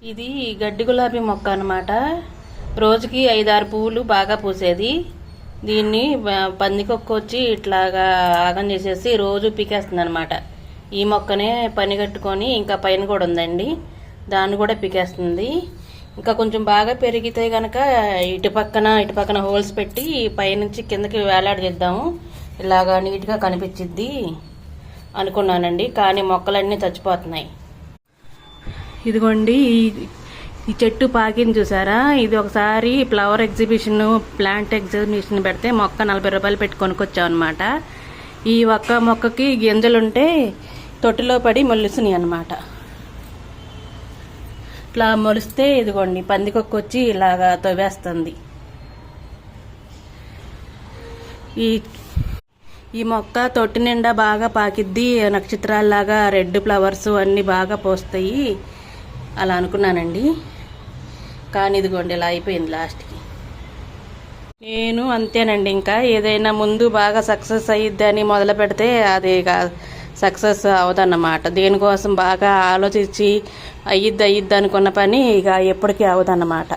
ఇది గడ్డి గులాబీ మొక్క అన్నమాట. రోజుకి 5-6 పువ్వులు బాగా పూసేది. దీన్ని పందికొక్క వచ్చి ఇట్లాగా ఆగం చేసేసి రోజు పీకేస్తుంది అనమాట. ఈ మొక్కనే పని కట్టుకొని ఇంకా పైన కూడా ఉందండి, దాన్ని కూడా పీకేస్తుంది. ఇంకా కొంచెం బాగా పెరిగితే కనుక ఇటు పక్కన హోల్స్ పెట్టి పైనుంచి కిందకి వేలాడదీద్దాము, ఇలాగా నీట్గా కనిపించిద్ది అనుకున్నానండి. కానీ మొక్కలన్నీ చచ్చిపోతున్నాయి. ఇదిగోండి ఈ చెట్టు పాకింది చూసారా, ఇది ఒకసారి ఫ్లవర్ ఎగ్జిబిషన్, ప్లాంట్ ఎగ్జిబిషన్ పెడితే మొక్క 40 రూపాయలు పెట్టి కొనుక్కొచ్చాం అనమాట. ఈ ఒక్క మొక్కకి గింజలుంటే తొట్టిలో పడి మొలుస్తున్నాయి అనమాట. ఇట్లా మొలిస్తే ఇదిగోండి పందికొక్కొచ్చి ఇలాగా తవ్వేస్తుంది. ఈ మొక్క తొట్టి నిండా బాగా పాకిద్ది, నక్షత్రాల్లాగా రెడ్ ఫ్లవర్స్ అన్నీ బాగా పోస్తాయి అలా అనుకున్నానండి. కానీ ఇదిగోండి ఇలా అయిపోయింది లాస్ట్కి. నేను అంతేనండి, ఇంకా ఏదైనా ముందు బాగా సక్సెస్ అయ్యిద్దని మొదలు పెడితే అది సక్సెస్ అవదన్నమాట. దేనికోసం బాగా ఆలోచించి అయ్యిద్ది అనుకున్న పని ఇక ఎప్పటికీ అవదన్నమాట.